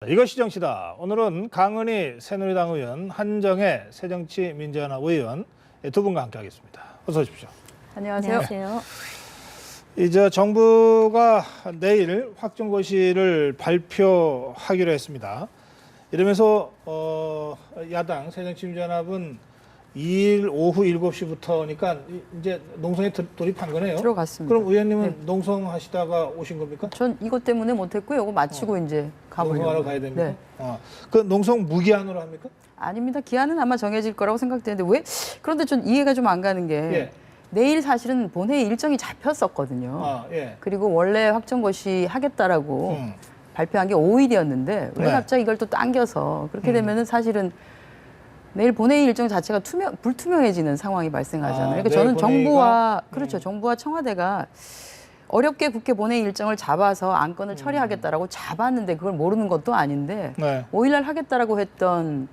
이것이 정치다. 오늘은 강은희 새누리당 의원, 한정혜 새정치민주연합 의원 두 분과 함께하겠습니다. 어서 오십시오. 안녕하세요. 이제 정부가 내일 확정고시를 발표하기로 했습니다. 이러면서 야당 새정치민주연합은 2일 오후 7시부터니까 이제 농성에 돌입한 거네요. 들어갔습니다. 그럼 의원님은 네. 농성하시다가 오신 겁니까? 전 이것 때문에 못했고요. 이거 마치고 이제 가보려고. 농성하러 가야 됩니까? 네. 그 농성 무기한으로 합니까? 아닙니다. 기한은 아마 정해질 거라고 생각되는데 왜? 그런데 전 이해가 좀 안 가는 게 예. 내일 사실은 본회의 일정이 잡혔었거든요. 예. 그리고 원래 확정고시 하겠다라고 발표한 게 5일이었는데 왜 네. 갑자기 이걸 또 당겨서 그렇게 되면은 사실은 내일 본회의 일정 자체가 불투명해지는 상황이 발생하잖아요. 그러니까 저는 정부와 그렇죠. 정부와 청와대가 어렵게 국회 본회의 일정을 잡아서 안건을 처리하겠다라고 잡았는데 그걸 모르는 것도 아닌데 네. 5일날 하겠다라고 했던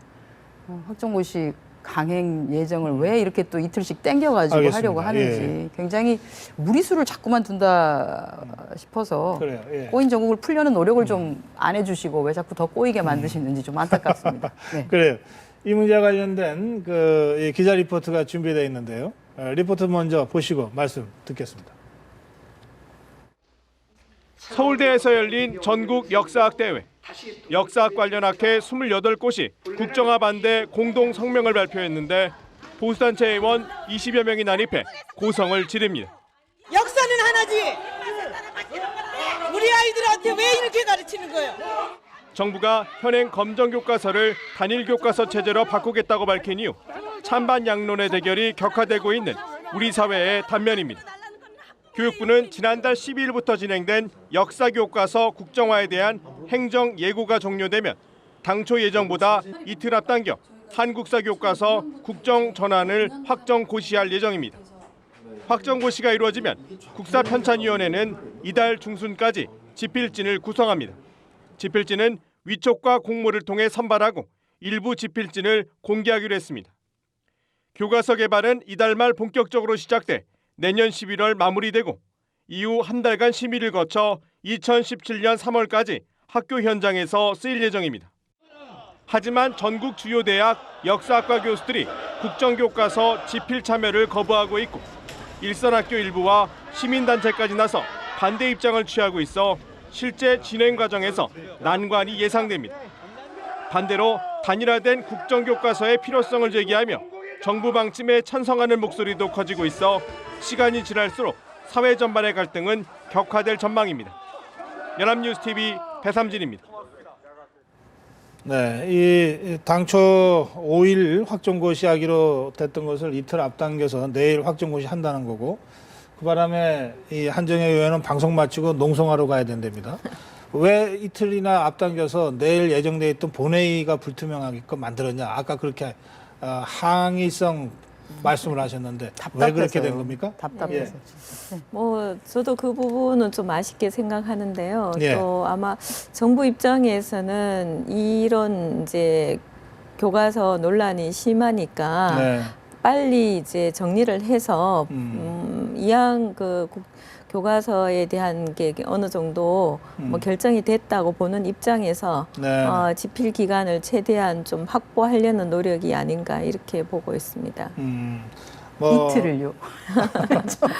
확정고시 강행 예정을 왜 이렇게 또 이틀씩 땡겨가지고 알겠습니다. 하려고 하는지 예. 굉장히 무리수를 자꾸만 둔다 싶어서 그래요. 예. 꼬인 정국을 풀려는 노력을 좀 안 해주시고 왜 자꾸 더 꼬이게 만드시는지 좀 안타깝습니다. 네. 그래요. 이 문제와 관련된 이 기자 리포트가 준비되어 있는데요. 리포트 먼저 보시고 말씀 듣겠습니다. 서울대에서 열린 전국 역사학 대회. 역사학 관련 학회 28곳이 국정화 반대 공동 성명을 발표했는데 보수단체 의원 20여 명이 난입해 고성을 지릅니다. 역사는 하나지. 우리 아이들한테 왜 이렇게 가르치는 거예요? 정부가 현행 검정 교과서를 단일 교과서 체제로 바꾸겠다고 밝힌 이후 찬반 양론의 대결이 격화되고 있는 우리 사회의 단면입니다. 교육부는 지난달 12일부터 진행된 역사 교과서 국정화에 대한 행정 예고가 종료되면 당초 예정보다 이틀 앞당겨 한국사 교과서 국정 전환을 확정 고시할 예정입니다. 확정 고시가 이루어지면 국사편찬위원회는 이달 중순까지 지필진을 구성합니다. 지필진은 위촉과 공모를 통해 선발하고 일부 지필진을 공개하기로 했습니다. 교과서 개발은 이달 말 본격적으로 시작돼 내년 11월 마무리되고 이후 한 달간 심의를 거쳐 2017년 3월까지 학교 현장에서 쓰일 예정입니다. 하지만 전국 주요 대학 역사학과 교수들이 국정교과서 지필 참여를 거부하고 있고 일선학교 일부와 시민단체까지 나서 반대 입장을 취하고 있어 실제 진행 과정에서 난관이 예상됩니다. 반대로 단일화된 국정교과서의 필요성을 제기하며 정부 방침에 찬성하는 목소리도 커지고 있어 시간이 지날수록 사회 전반의 갈등은 격화될 전망입니다. 연합뉴스TV 배삼진입니다. 네, 이 당초 5일 확정고시 하기로 됐던 것을 이틀 앞당겨서 내일 확정고시 한다는 거고 그 바람에 이 한정혜 의원은 방송 마치고 농성하러 가야 된답니다. 왜 이틀이나 앞당겨서 내일 예정돼 있던 본회의가 불투명하게끔 만들었냐? 아까 그렇게 항의성 말씀을 하셨는데 왜 그렇게 된 겁니까? 답답해서. 뭐 저도 그 부분은 좀 아쉽게 생각하는데요. 예. 또 아마 정부 입장에서는 이런 이제 교과서 논란이 심하니까 네. 빨리 이제 정리를 해서 이왕 교과서에 대한 게 어느 정도 뭐 결정이 됐다고 보는 입장에서 네. 지필 기간을 최대한 좀 확보하려는 노력이 아닌가 이렇게 보고 있습니다. 뭐 이틀을요.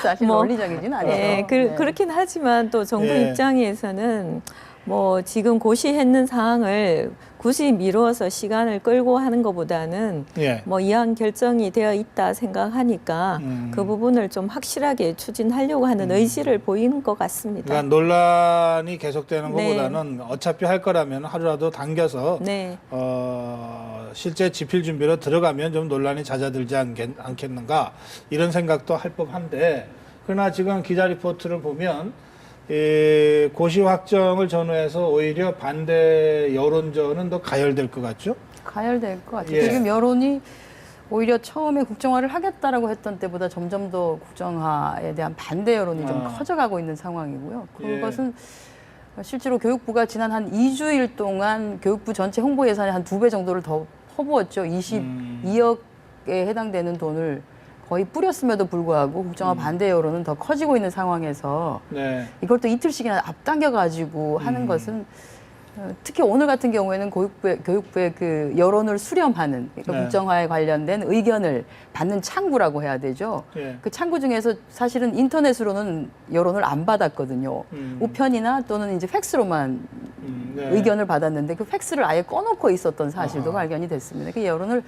사실 뭐, 논리적이진 않죠. 네, 그렇긴 하지만 또 정부 예. 입장에서는 뭐 지금 고시했는 사항을 굳이 미뤄서 시간을 끌고 하는 것보다는 예. 뭐 이왕 결정이 되어 있다 생각하니까 그 부분을 좀 확실하게 추진하려고 하는 의지를 보이는 것 같습니다. 그러니까 논란이 계속되는 네. 것보다는 어차피 할 거라면 하루라도 당겨서 네. 실제 지필 준비로 들어가면 좀 논란이 잦아들지 않겠는가 이런 생각도 할 법한데 그러나 지금 기자 리포트를 보면 고시 확정을 전후해서 오히려 반대 여론전은 더 가열될 것 같죠? 가열될 것 같아요. 예. 지금 여론이 오히려 처음에 국정화를 하겠다라고 했던 때보다 점점 더 국정화에 대한 반대 여론이 좀 커져가고 있는 상황이고요. 그것은 실제로 교육부가 지난 한 2주일 동안 교육부 전체 홍보 예산의 한 2배 정도를 더 퍼부었죠. 22억에 해당되는 돈을 거의 뿌렸음에도 불구하고 국정화 반대 여론은 더 커지고 있는 상황에서 네. 이걸 또 이틀씩이나 앞당겨가지고 하는 것은 특히 오늘 같은 경우에는 교육부의 그 여론을 수렴하는 그러니까 네. 국정화에 관련된 의견을 받는 창구라고 해야 되죠. 예. 그 창구 중에서 사실은 인터넷으로는 여론을 안 받았거든요. 우편이나 또는 이제 팩스로만 네. 의견을 받았는데 그 팩스를 아예 꺼놓고 있었던 사실도 아하. 발견이 됐습니다. 그 여론을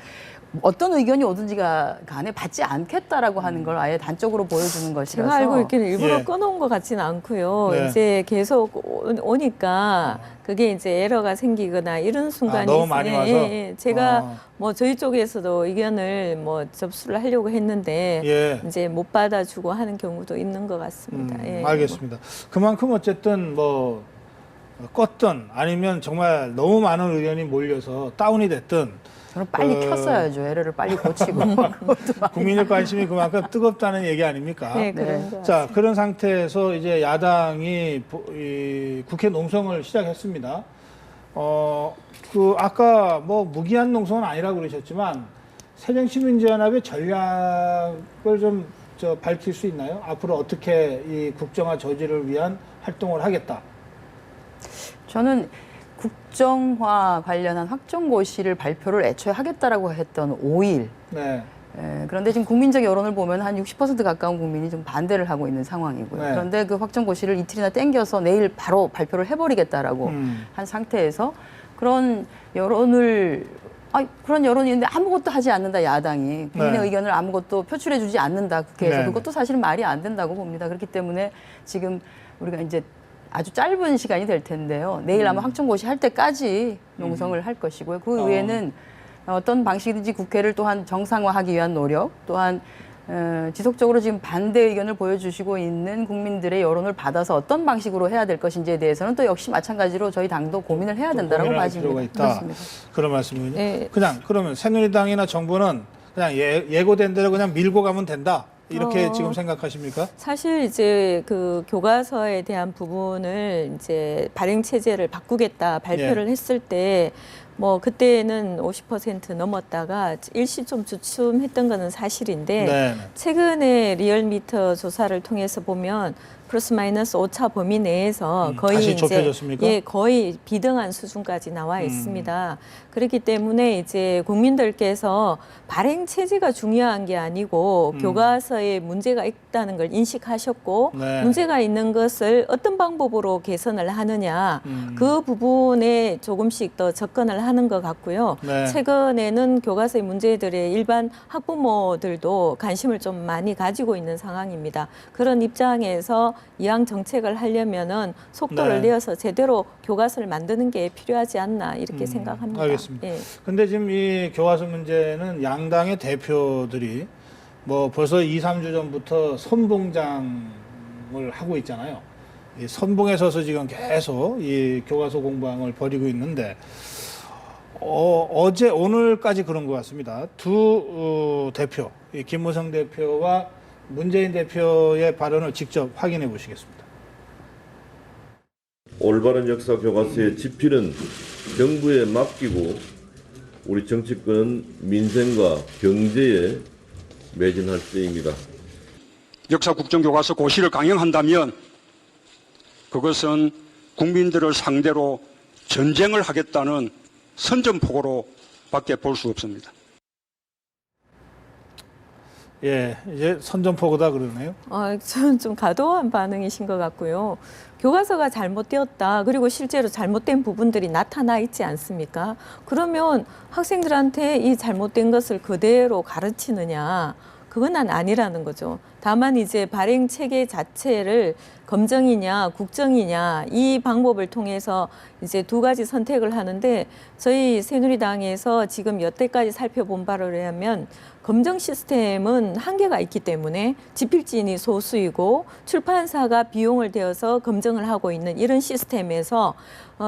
어떤 의견이 오든지가 간에 받지 않겠다라고 하는 걸 아예 단적으로 보여주는 것이라서 제가 알고 있기는 일부러 예. 꺼놓은 것 같지는 않고요. 네. 이제 계속 오니까 그게 이제 에러가 생기거나 이런 순간이 너무 많이 와서? 제가 뭐 저희 쪽에서도 의견을 뭐 접수를 하려고 했는데 예. 이제 못 받아주고 하는 경우도 있는 것 같습니다. 예. 알겠습니다. 그만큼 어쨌든 뭐 껐든 아니면 정말 너무 많은 의견이 몰려서 다운이 됐든 저는 빨리 켰어야죠. 에러를 빨리 고치고. 국민의 관심이 그만큼 뜨겁다는 얘기 아닙니까? 네, 그런 네. 것 같습니다. 자, 그런 상태에서 이제 야당이 이 국회 농성을 시작했습니다. 그 아까 뭐 무기한 농성은 아니라고 그러셨지만 새정치민주연합의 전략을 좀 밝힐 수 있나요? 앞으로 어떻게 이 국정화 저지를 위한 활동을 하겠다. 저는 국정화 관련한 확정고시를 발표를 애초에 하겠다라고 했던 5일. 네. 그런데 지금 국민적 여론을 보면 한 60% 가까운 국민이 좀 반대를 하고 있는 상황이고요. 네. 그런데 그 확정고시를 이틀이나 땡겨서 내일 바로 발표를 해버리겠다라고 한 상태에서 그런 여론을 그런 여론이 있는데 아무것도 하지 않는다 야당이 국민의 네. 의견을 아무것도 표출해주지 않는다 국회에서 네. 그것도 사실은 말이 안 된다고 봅니다. 그렇기 때문에 지금 우리가 이제 아주 짧은 시간이 될 텐데요. 내일 아마 확정고시 할 때까지 농성을 할 것이고요. 그 외에는 어떤 방식이든지 국회를 또한 정상화하기 위한 노력, 또한 지속적으로 지금 반대 의견을 보여주시고 있는 국민들의 여론을 받아서 어떤 방식으로 해야 될 것인지에 대해서는 또 역시 마찬가지로 저희 당도 고민을 해야 된다고 고민할 필요가 봐집니다. 있다. 그렇습니다. 그런 말씀이군요. 네. 그냥 그러면 새누리당이나 정부는 그냥 예고된 대로 그냥 밀고 가면 된다. 이렇게 지금 생각하십니까? 사실 이제 그 교과서에 대한 부분을 이제 발행 체제를 바꾸겠다 발표를 했을 때 뭐 그때는 50% 넘었다가 일시 좀 주춤했던 거는 사실인데 네. 최근에 리얼미터 조사를 통해서 보면 플러스 마이너스 오차 범위 내에서 거의 다시 이제 좁혀졌습니까? 거의 비등한 수준까지 나와 있습니다. 그렇기 때문에 이제 국민들께서 발행 체제가 중요한 게 아니고 교과서에 문제가 있다는 걸 인식하셨고 네. 문제가 있는 것을 어떤 방법으로 개선을 하느냐 그 부분에 조금씩 더 접근을 하는 것 같고요. 네. 최근에는 교과서의 문제들에 일반 학부모들도 관심을 좀 많이 가지고 있는 상황입니다. 그런 입장에서 이항 정책을 하려면은 속도를 네. 내어서 제대로 교과서를 만드는 게 필요하지 않나 이렇게 생각합니다. 알겠습니다. 예. 근데 지금 이 교과서 문제는 양당의 대표들이 뭐 벌써 2, 3주 전부터 선봉장을 하고 있잖아요. 이 선봉에 서서 지금 계속 이 교과서 공방을 벌이고 있는데 어제 오늘까지 그런 것 같습니다. 두 대표, 이 김무성 대표와 문재인 대표의 발언을 직접 확인해 보시겠습니다. 올바른 역사 교과서의 집필은 정부에 맡기고 우리 정치권은 민생과 경제에 매진할 때입니다. 역사 국정교과서 고시를 강행한다면 그것은 국민들을 상대로 전쟁을 하겠다는 선전포고로 밖에 볼 수 없습니다. 예, 이제 선전포고다 그러네요. 저는 좀 과도한 반응이신 것 같고요. 교과서가 잘못되었다. 그리고 실제로 잘못된 부분들이 나타나 있지 않습니까? 그러면 학생들한테 이 잘못된 것을 그대로 가르치느냐? 그건 아니라는 거죠. 다만 이제 발행 체계 자체를 검정이냐 국정이냐 이 방법을 통해서 이제 두 가지 선택을 하는데 저희 새누리당에서 지금 여태까지 살펴본 바를 의하면 검정 시스템은 한계가 있기 때문에 집필진이 소수이고 출판사가 비용을 대어서 검정을 하고 있는 이런 시스템에서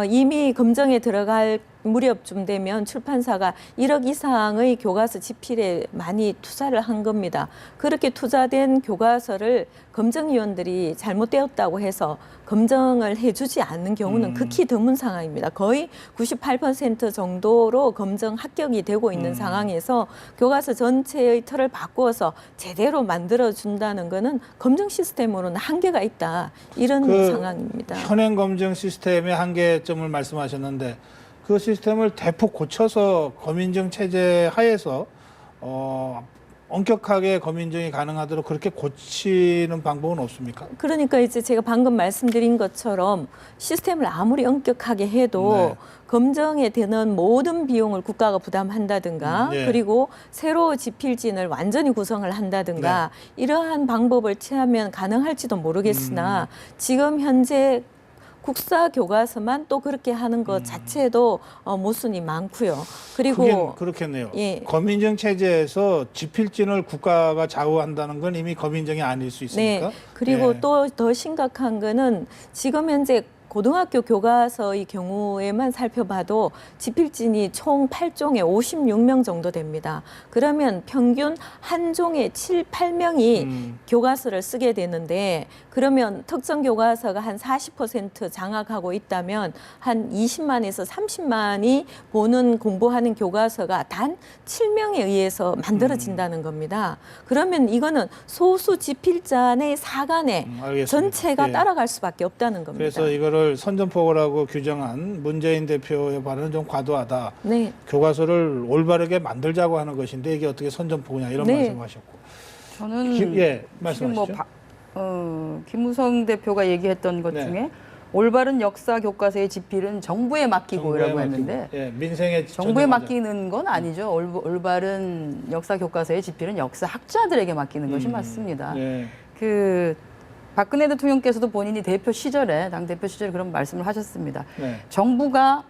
이미 검정에 들어가면 무렵쯤 되면 출판사가 1억 이상의 교과서 집필에 많이 투자를 한 겁니다. 그렇게 투자된 교과서를 검정위원들이 잘못되었다고 해서 검정을 해주지 않는 경우는 극히 드문 상황입니다. 거의 98% 정도로 검정 합격이 되고 있는 상황에서 교과서 전체의 틀을 바꾸어서 제대로 만들어준다는 것은 검정 시스템으로는 한계가 있다. 이런 상황입니다. 현행 검증 시스템의 한계점을 말씀하셨는데 그 시스템을 대폭 고쳐서 검인증 체제 하에서 엄격하게 검인증이 가능하도록 그렇게 고치는 방법은 없습니까? 그러니까 이제 제가 방금 말씀드린 것처럼 시스템을 아무리 엄격하게 해도 네. 검정에 드는 모든 비용을 국가가 부담한다든가 예. 그리고 새로 집필진을 완전히 구성을 한다든가 이러한 방법을 취하면 가능할지도 모르겠으나 지금 현재 국사 교과서만 또 그렇게 하는 것 자체도 모순이 많고요. 그리고 그게 그렇겠네요. 예. 검인증 체제에서 집필진을 국가가 좌우한다는 건 이미 검인증이 아닐 수 있으니까. 네. 그리고 예. 또 더 심각한 거는 지금 현재 고등학교 교과서의 경우에만 살펴봐도 집필진이 총 8종에 56명 정도 됩니다. 그러면 평균 한 종에 7, 8명이 교과서를 쓰게 되는데 그러면 특정 교과서가 한 40% 장악하고 있다면 한 20만에서 30만이 보는 공부하는 교과서가 단 7명에 의해서 만들어진다는 겁니다. 그러면 이거는 소수 집필자의 사간에 알겠습니다. 전체가 예. 따라갈 수밖에 없다는 겁니다. 그래서 이거를 선전포고라고 규정한 문재인 대표의 발언은 좀 과도하다. 네. 교과서를 올바르게 만들자고 하는 것인데 이게 어떻게 선전포고냐 이런 네. 말씀하셨고. 저는 예, 지금 뭐 말씀하시죠. 김무성 대표가 얘기했던 것 네. 중에 올바른 역사 교과서의 집필은 정부에 맡기고라고 했는데 예, 민생에 정부에 전념하자. 맡기는 건 아니죠. 올바른 역사 교과서의 집필은 역사학자들에게 맡기는 것이 맞습니다. 예. 그 박근혜 대통령께서도 본인이 대표 시절에 당 대표 시절에 그런 말씀을 하셨습니다. 네. 정부가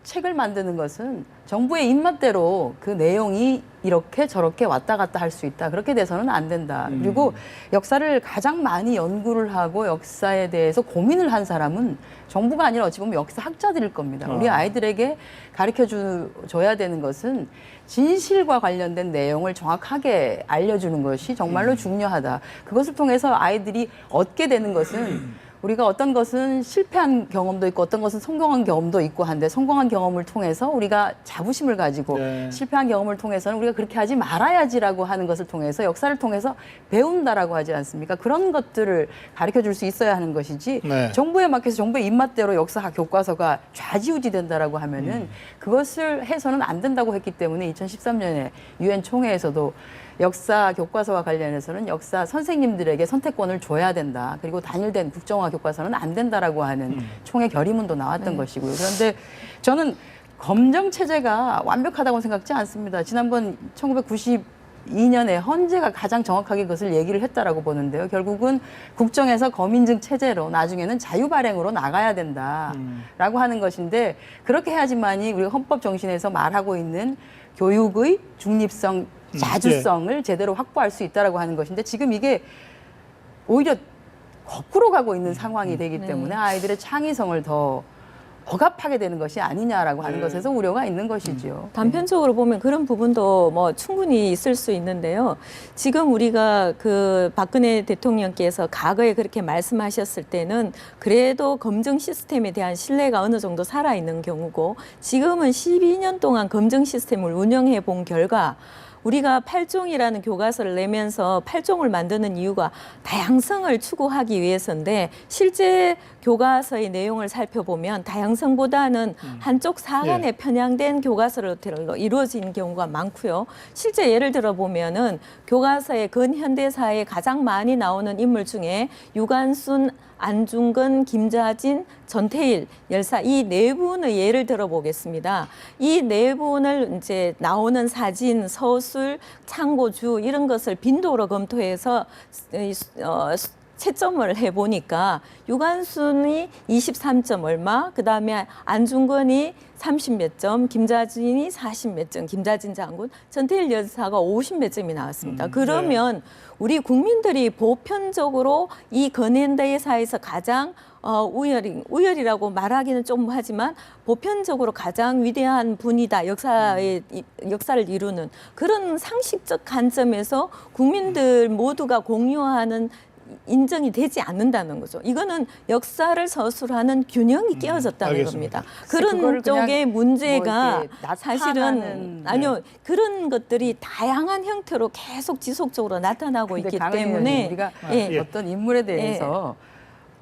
책을 만드는 것은 정부의 입맛대로 그 내용이 이렇게 저렇게 왔다 갔다 할 수 있다. 그렇게 돼서는 안 된다. 그리고 역사를 가장 많이 연구를 하고 역사에 대해서 고민을 한 사람은 정부가 아니라 어찌 보면 역사학자들일 겁니다. 우리 아이들에게 가르쳐 줘야 되는 것은 진실과 관련된 내용을 정확하게 알려주는 것이 정말로 중요하다. 그것을 통해서 아이들이 얻게 되는 것은 우리가 어떤 것은 실패한 경험도 있고 어떤 것은 성공한 경험도 있고 한데 성공한 경험을 통해서 우리가 자부심을 가지고 네. 실패한 경험을 통해서는 우리가 그렇게 하지 말아야지라고 하는 것을 통해서 역사를 통해서 배운다라고 하지 않습니까? 그런 것들을 가르쳐 줄 수 있어야 하는 것이지 네. 정부에 맡겨서 정부의 입맛대로 역사 교과서가 좌지우지 된다라고 하면은 그것을 해서는 안 된다고 했기 때문에 2013년에 유엔 총회에서도 역사 교과서와 관련해서는 역사 선생님들에게 선택권을 줘야 된다. 그리고 단일된 국정화 교과서는 안 된다라고 하는 총회 결의문도 나왔던 것이고요. 그런데 저는 검정 체제가 완벽하다고 생각지 않습니다. 지난번 1992년에 헌재가 가장 정확하게 그것을 얘기를 했다라고 보는데요. 결국은 국정에서 검인증 체제로 나중에는 자유 발행으로 나가야 된다라고 하는 것인데 그렇게 해야지만이 우리가 헌법 정신에서 말하고 있는 교육의 중립성 자주성을 제대로 확보할 수 있다라고 하는 것인데 지금 이게 오히려 거꾸로 가고 있는 상황이 되기 때문에 아이들의 창의성을 더 억압하게 되는 것이 아니냐라고 하는 것에서 우려가 있는 것이지요. 단편적으로 보면 그런 부분도 뭐 충분히 있을 수 있는데요. 지금 우리가 그 박근혜 대통령께서 과거에 그렇게 말씀하셨을 때는 그래도 검증 시스템에 대한 신뢰가 어느 정도 살아있는 경우고 지금은 12년 동안 검증 시스템을 운영해 본 결과 우리가 8종이라는 교과서를 내면서 8종을 만드는 이유가 다양성을 추구하기 위해서인데 실제 교과서의 내용을 살펴보면 다양성보다는 한쪽 사간에 편향된 교과서로 이루어진 경우가 많고요. 실제 예를 들어 보면은 교과서의 근현대사에 가장 많이 나오는 인물 중에 유관순, 안중근, 김자진, 전태일 열사 이 네 분의 예를 들어보겠습니다. 이 네 분을 이제 나오는 사진, 서술, 창고주 이런 것을 빈도로 검토해서 채점을 해보니까 유관순이 23점 얼마, 그다음에 안중근이 30 몇 점, 김자진이 40 몇 점, 김자진 장군, 전태일 여사가 50 몇 점이 나왔습니다. 그러면 우리 국민들이 보편적으로 이 근현대사에서 가장 우열이라고 말하기는 좀 하지만 보편적으로 가장 위대한 분이다. 역사를 이루는 그런 상식적 관점에서 국민들 모두가 공유하는 인정이 되지 않는다는 거죠. 이거는 역사를 서술하는 균형이 깨어졌다는 알겠습니다. 겁니다. 그런 쪽의 문제가 뭐 이렇게 사실은 나타나는, 아니요 그런 것들이 다양한 형태로 계속 지속적으로 나타나고 근데 있기 강은희 때문에 의원님, 우리가 예. 어떤 인물에 대해서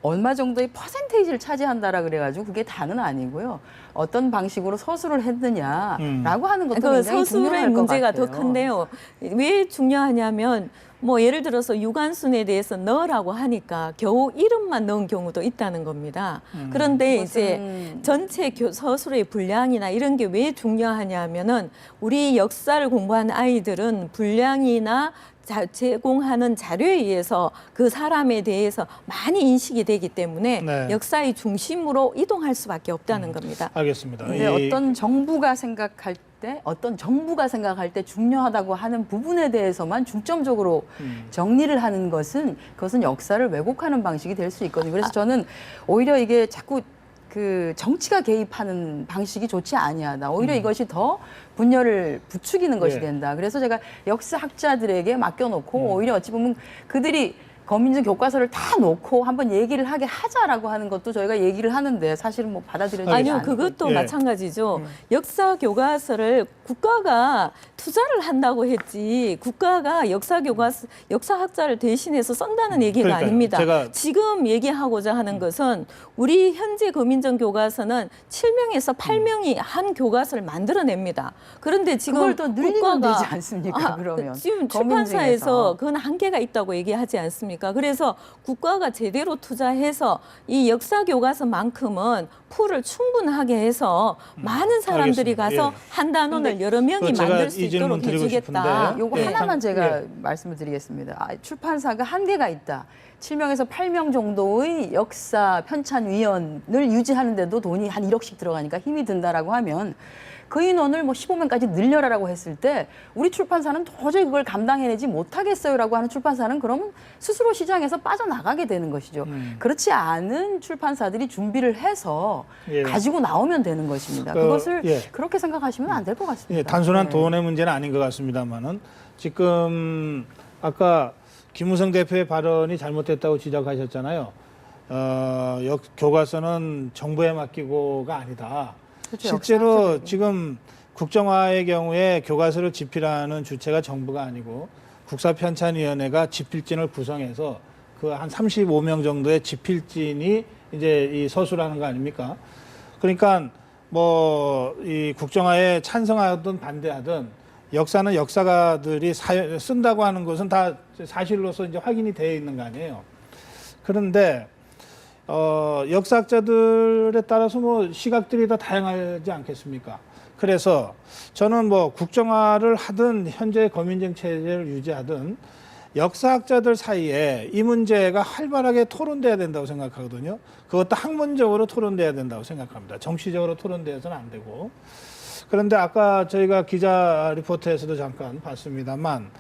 얼마 정도의 퍼센테이지를 차지한다라 그래가지고 그게 다는 아니고요. 어떤 방식으로 서술을 했느냐라고 하는 것도 그 굉장히 서술의 중요할 것 문제가 같아요. 더 큰데요. 왜 중요하냐면 뭐 예를 들어서 유관순에 대해서 넣으라고 하니까 겨우 이름만 넣은 경우도 있다는 겁니다. 그런데 이제 전체 서술의 분량이나 이런 게 왜 중요하냐면은 우리 역사를 공부하는 아이들은 분량이나 제공하는 자료에 의해서 그 사람에 대해서 많이 인식이 되기 때문에 네. 역사의 중심으로 이동할 수밖에 없다는 겁니다. 알겠습니다. 근데 어떤 정부가 생각할 때 중요하다고 하는 부분에 대해서만 중점적으로 정리를 하는 그것은 역사를 왜곡하는 방식이 될 수 있거든요. 그래서 저는 오히려 이게 자꾸 그 정치가 개입하는 방식이 좋지 아니하다. 오히려 이것이 더 분열을 부추기는 것이 예. 된다. 그래서 제가 역사학자들에게 맡겨놓고 오히려 어찌 보면 그들이 거민증 교과서를 다 놓고 한번 얘기를 하게 하자라고 하는 것도 저희가 얘기를 하는데 사실은 뭐 받아들여지지 아니요, 않고. 그것도 예. 마찬가지죠. 역사 교과서를 국가가 투자를 한다고 했지 국가가 역사학자를 대신해서 쓴다는 얘기가 그러니까요. 아닙니다. 제가 지금 얘기하고자 하는 것은 우리 현재 거민정 교과서는 7명에서 8명이 한 교과서를 만들어냅니다. 그런데 지금 그걸 더 늘리면 국가가 되지 않습니까, 그러면? 지금 거민증에서. 출판사에서 그건 한계가 있다고 얘기하지 않습니까? 그래서 국가가 제대로 투자해서 이 역사 교과서만큼은 풀을 충분하게 해서 많은 사람들이 알겠습니다. 가서 예. 한 단원을 여러 명이 제가 만들 수 이 질문 있도록 드리고 해주겠다. 싶은데 요거 예. 하나만 제가 예. 말씀을 드리겠습니다. 출판사가 한계가 있다. 7명에서 8명 정도의 역사 편찬위원을 유지하는데도 돈이 한 1억씩 들어가니까 힘이 든다라고 하면 그 인원을 뭐 15명까지 늘려라라고 했을 때 우리 출판사는 도저히 그걸 감당해내지 못하겠어요라고 하는 출판사는 그럼 스스로 시장에서 빠져나가게 되는 것이죠. 그렇지 않은 출판사들이 준비를 해서 예. 가지고 나오면 되는 것입니다. 그것을 그렇게 생각하시면 안 될 것 같습니다. 예, 단순한 네. 돈의 문제는 아닌 것 같습니다만은 지금 아까 김무성 대표의 발언이 잘못됐다고 지적하셨잖아요. 교과서는 정부에 맡기고가 아니다. 그렇죠, 실제로 역사학자들에게. 지금 국정화의 경우에 교과서를 집필하는 주체가 정부가 아니고 국사편찬위원회가 집필진을 구성해서 그 한 35명 정도의 집필진이 이제 이 서술하는 거 아닙니까? 그러니까 뭐 이 국정화에 찬성하든 반대하든 역사는 역사가들이 쓴다고 하는 것은 다 사실로서 이제 확인이 되어 있는 거 아니에요. 그런데 역사학자들에 따라서 뭐 시각들이 다 다양하지 않겠습니까? 그래서 저는 뭐 국정화를 하든 현재 거민정 체제를 유지하든 역사학자들 사이에 이 문제가 활발하게 토론돼야 된다고 생각하거든요. 그것도 학문적으로 토론돼야 된다고 생각합니다. 정치적으로 토론돼서는 안 되고. 그런데 아까 저희가 기자 리포트에서도 잠깐 봤습니다만,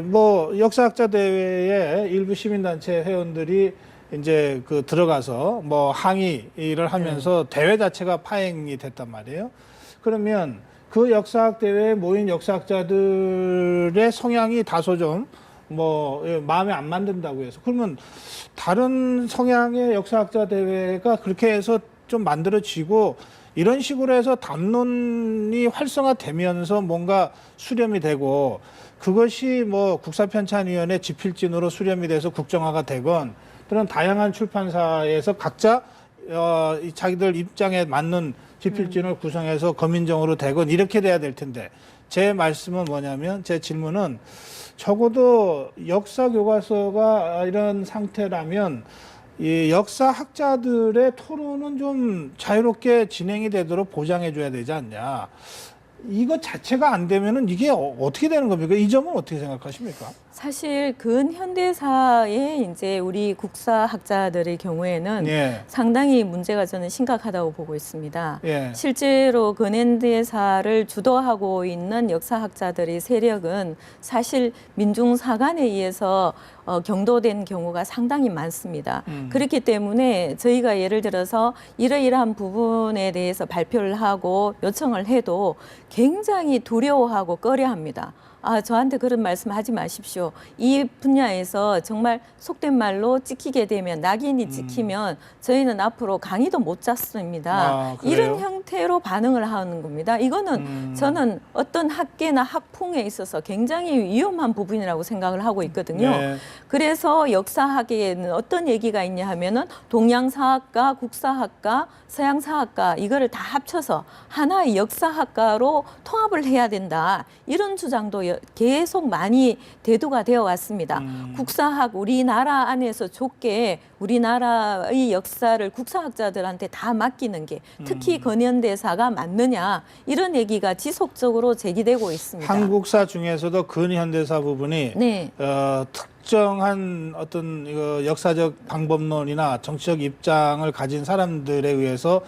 뭐 역사학자 대회에 일부 시민단체 회원들이 이제 그 들어가서 뭐 항의를 하면서 대회 자체가 파행이 됐단 말이에요. 그러면 그 역사학 대회에 모인 역사학자들의 성향이 다소 좀 뭐 마음에 안 만든다고 해서 그러면 다른 성향의 역사학자 대회가 그렇게 해서 좀 만들어지고 이런 식으로 해서 담론이 활성화되면서 뭔가 수렴이 되고 그것이 뭐 국사편찬위원회 집필진으로 수렴이 돼서 국정화가 되건 또는 다양한 출판사에서 각자 자기들 입장에 맞는 집필진을 구성해서 거민정으로 되건 이렇게 돼야 될 텐데 제 말씀은 뭐냐면 제 질문은 적어도 역사 교과서가 이런 상태라면 이 역사학자들의 토론은 좀 자유롭게 진행이 되도록 보장해 줘야 되지 않냐. 이것 자체가 안 되면은 이게 어떻게 되는 겁니까? 이 점은 어떻게 생각하십니까? 사실 근현대사의 이제 우리 국사학자들의 경우에는 예. 상당히 문제가 저는 심각하다고 보고 있습니다. 예. 실제로 근현대사를 주도하고 있는 역사학자들의 세력은 사실 민중사관에 의해서 경도된 경우가 상당히 많습니다. 그렇기 때문에 저희가 예를 들어서 이러이러한 부분에 대해서 발표를 하고 요청을 해도 굉장히 두려워하고 꺼려합니다. 아, 저한테 그런 말씀 하지 마십시오. 이 분야에서 정말 속된 말로 찍히게 되면, 낙인이 찍히면 저희는 앞으로 강의도 못 잡습니다. 아, 그래요? 이런 형태로 반응을 하는 겁니다. 이거는 저는 어떤 학계나 학풍에 있어서 굉장히 위험한 부분이라고 생각을 하고 있거든요. 네. 그래서 역사학에는 어떤 얘기가 있냐 하면은 동양사학과, 국사학과, 서양사학과 이거를 다 합쳐서 하나의 역사학과로 통합을 해야 된다. 이런 주장도 계속 많이 대두가 되어 왔습니다. 국사학 우리나라 안에서 좁게 우리나라의 역사를 국사학자들한테 다 맡기는 게 특히 근현대사가 맞느냐 이런 얘기가 지속적으로 제기되고 있습니다. 한국사 중에서도 근현대사 부분이 네. 특정한 어떤 이거 역사적 방법론이나 정치적 입장을 가진 사람들에 의해서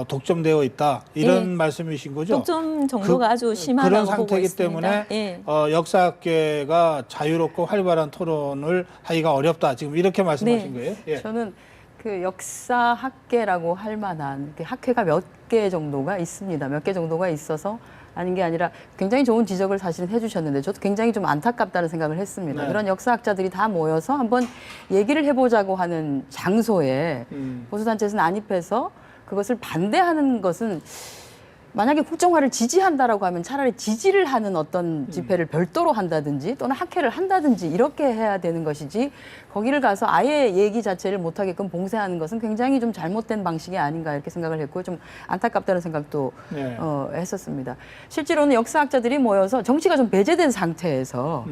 독점되어 있다 이런 네. 말씀이신 거죠? 독점 정도가 아주 심하다고 그런 보고 상태이기 있습니다. 때문에 예. 역사학계가 자유롭고 활발한 토론을 하기가 어렵다 지금 이렇게 말씀하신 네. 거예요? 예. 저는 그 역사학계라고 할 만한 그 학회가 몇 개 정도가 있습니다. 몇 개 정도가 있어서 아닌 게 아니라 굉장히 좋은 지적을 사실은 해주셨는데 저도 굉장히 좀 안타깝다는 생각을 했습니다. 네. 그런 역사학자들이 다 모여서 한번 얘기를 해보자고 하는 장소에 보수단체에서 난입해서 그것을 반대하는 것은 만약에 국정화를 지지한다라고 하면 차라리 지지를 하는 어떤 집회를 별도로 한다든지 또는 학회를 한다든지 이렇게 해야 되는 것이지 거기를 가서 아예 얘기 자체를 못하게끔 봉쇄하는 것은 굉장히 좀 잘못된 방식이 아닌가 이렇게 생각을 했고요. 좀 안타깝다는 생각도 네. 했었습니다. 실제로는 역사학자들이 모여서 정치가 좀 배제된 상태에서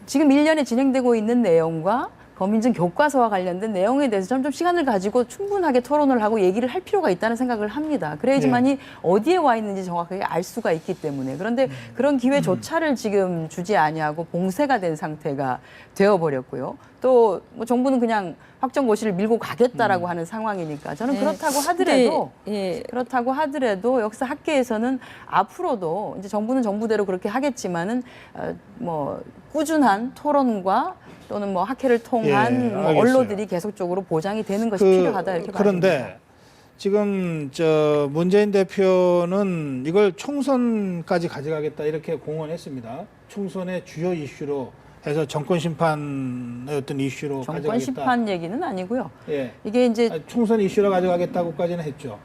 지금 1년에 진행되고 있는 내용과 거민증 교과서와 관련된 내용에 대해서 좀 시간을 가지고 충분하게 토론을 하고 얘기를 할 필요가 있다는 생각을 합니다. 그래야지만이 어디에 와 있는지 정확하게 알 수가 있기 때문에. 그런데 그런 기회조차를 지금 주지 아니하고 봉쇄가 된 상태가 되어버렸고요. 또 뭐 정부는 그냥 확정고시를 밀고 가겠다라고 하는 상황이니까 저는 네. 그렇다고 하더라도 예. 그렇다고 하더라도 역사 학계에서는 앞으로도 이제 정부는 정부대로 그렇게 하겠지만은 뭐 꾸준한 토론과 또는 뭐 학회를 통한 예, 뭐 알겠어요. 언론들이 계속적으로 보장이 되는 것이 필요하다 이렇게 그런데 봐집니다. 지금 문재인 대표는 이걸 총선까지 가져가겠다 이렇게 공언했습니다. 총선의 주요 이슈로 해서 정권 심판의 어떤 이슈로 정권 가져가겠다. 심판 얘기는 아니고요. 예. 이게 이제 아니, 총선 이슈로 가져가겠다고까지는 했죠.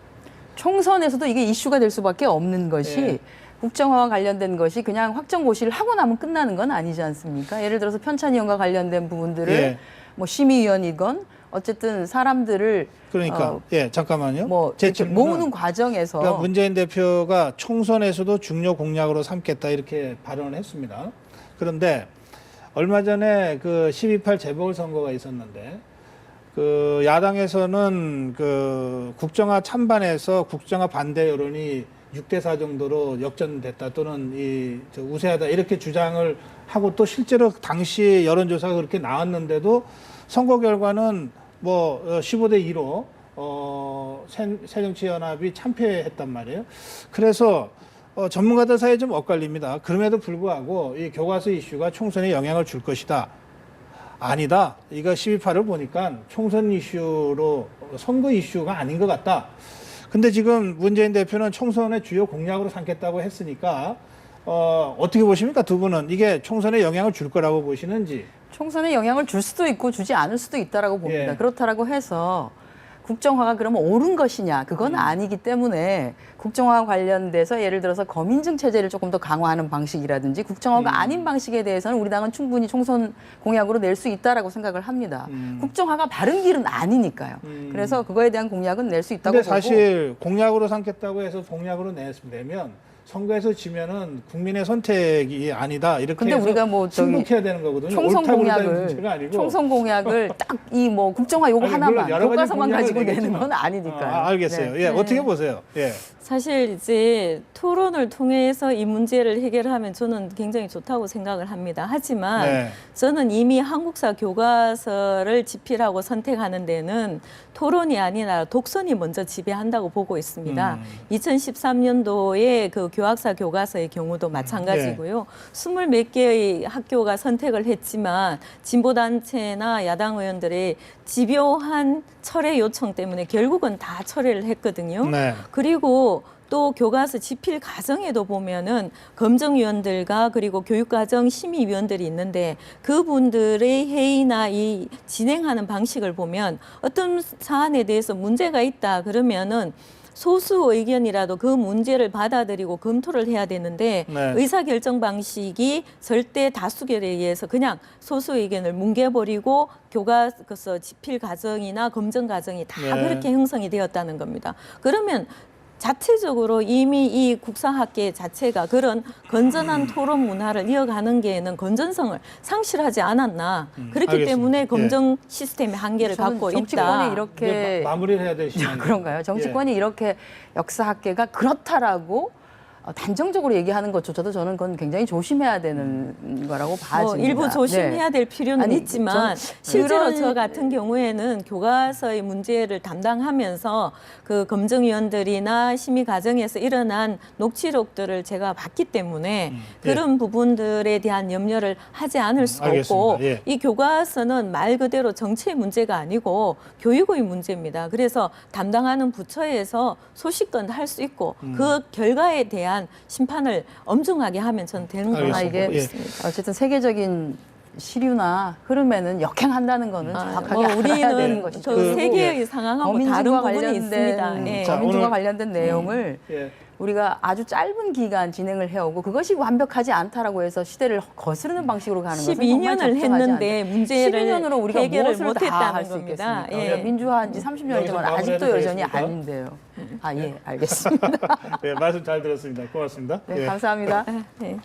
총선에서도 이게 이슈가 될 수밖에 없는 것이 예. 국정화와 관련된 것이 그냥 확정고시를 하고 나면 끝나는 건 아니지 않습니까? 예를 들어서 편찬위원과 관련된 부분들을 예. 뭐 심의위원이건 어쨌든 사람들을 그러니까 예 잠깐만요. 뭐 제 이렇게 질문은 모으는 과정에서 그러니까 문재인 대표가 총선에서도 중요 공약으로 삼겠다 이렇게 발언을 했습니다. 그런데 얼마 전에 그 12.8 재보궐선거가 있었는데 그 야당에서는 그 국정화 찬반에서 국정화 반대 여론이 6대4 정도로 역전됐다 또는 우세하다 이렇게 주장을 하고 또 실제로 당시 여론조사가 그렇게 나왔는데도 선거 결과는 뭐 15대2로 새정치연합이 참패했단 말이에요. 그래서 전문가들 사이에 좀 엇갈립니다. 그럼에도 불구하고 이 교과서 이슈가 총선에 영향을 줄 것이다. 아니다. 이거 12.8을 보니까 총선 이슈로 선거 이슈가 아닌 것 같다. 근데 지금 문재인 대표는 총선의 주요 공약으로 삼겠다고 했으니까 어떻게 보십니까? 두 분은 이게 총선에 영향을 줄 거라고 보시는지. 총선에 영향을 줄 수도 있고 주지 않을 수도 있다라고 봅니다. 예. 그렇다라고 해서 국정화가 그러면 옳은 것이냐? 그건 아니기 때문에 국정화와 관련돼서 예를 들어서 거민증 체제를 조금 더 강화하는 방식이라든지 국정화가 아닌 방식에 대해서는 우리 당은 충분히 총선 공약으로 낼 수 있다라고 생각을 합니다. 국정화가 바른 길은 아니니까요. 그래서 그거에 대한 공약은 낼 수 있다고 근데 보고. 사실 공약으로 삼겠다고 해서 공약으로 내면 선거에서 지면은 국민의 선택이 아니다 이렇게 근데 해서 우리가 뭐 저기 승복해야 되는 거거든요. 총선 옳다 그르다의 공약을 문제가 아니고. 총선 공약을 딱 이 뭐 국정화 요거 아니, 하나만 물론 여러 가지 교과서만 공약을 가지고 내는 내겠지만. 건 아니니까요. 알겠어요. 네. 예, 어떻게 보세요? 예. 사실 이제 토론을 통해서 이 문제를 해결하면 저는 굉장히 좋다고 생각을 합니다. 하지만 네. 저는 이미 한국사 교과서를 집필하고 선택하는 데는 토론이 아니라 독선이 먼저 지배한다고 보고 있습니다. 2013년도에 그 교학사 교과서의 경우도 마찬가지고요. 20몇 개의 학교가 선택을 했지만 진보단체나 야당 의원들의 집요한 철회 요청 때문에 결국은 다 철회를 했거든요. 네. 그리고 또 교과서 집필 과정에도 보면은 검정위원들과 그리고 교육과정 심의위원들이 있는데 그분들의 회의나 이 진행하는 방식을 보면 어떤 사안에 대해서 문제가 있다 그러면은 소수 의견이라도 그 문제를 받아들이고 검토를 해야 되는데 네. 의사결정 방식이 절대 다수결에 의해서 그냥 소수 의견을 뭉개버리고 교과서 집필 과정이나 검증 과정이 다 네. 그렇게 형성이 되었다는 겁니다. 그러면 자체적으로 이미 이 국사학계 자체가 그런 건전한 토론 문화를 이어가는 게는 건전성을 상실하지 않았나. 그렇기 알겠습니다. 때문에 예. 검증 시스템의 한계를 저는 갖고 정치권이 있다. 이렇게 이제 마무리를 해야 될 시간. 그런가요? 정치권이 이렇게 역사학계가 그렇다라고 단정적으로 얘기하는 것조차도 저는 그건 굉장히 조심해야 되는 거라고 봐집니다. 일부 조심해야 될 필요는 아니, 있지만 실제로 저 같은 경우에는 교과서의 문제를 담당하면서 그 검증위원들이나 심의 과정에서 일어난 녹취록들을 제가 봤기 때문에 그런 부분들에 대한 염려를 하지 않을 수 알겠습니다. 없고 예. 이 교과서는 말 그대로 정치의 문제가 아니고 교육의 문제입니다. 그래서 담당하는 부처에서 소식건 할 수 있고 그 결과에 대한 심판을 엄중하게 하면 저는 되는 거라고 알겠습니다. 보고 예. 있습니다. 어쨌든 세계적인 시류나 흐름에는 역행한다는 거는 정확하게 뭐 알아야 되는 우리는 것이죠. 그 세계의 상황하고 다른 부분이 있습니다. 예. 자, 거민주와 오늘- 관련된 내용을 예. 우리가 아주 짧은 기간 진행을 해오고 그것이 완벽하지 않다라고 해서 시대를 거스르는 방식으로 가는 것은 12년을 했는데 문제를 12년으로 우리가 해결을 무엇을 다 못했다는 할 수 겁니다. 있겠습니까? 예. 우리가 민주화한 지 30년이지만 여기서 아직도 마무리해도 여전히 되겠습니까? 아닌데요. 아, 예, 알겠습니다. 네, 말씀 잘 들었습니다. 고맙습니다. 네, 예. 감사합니다. 네.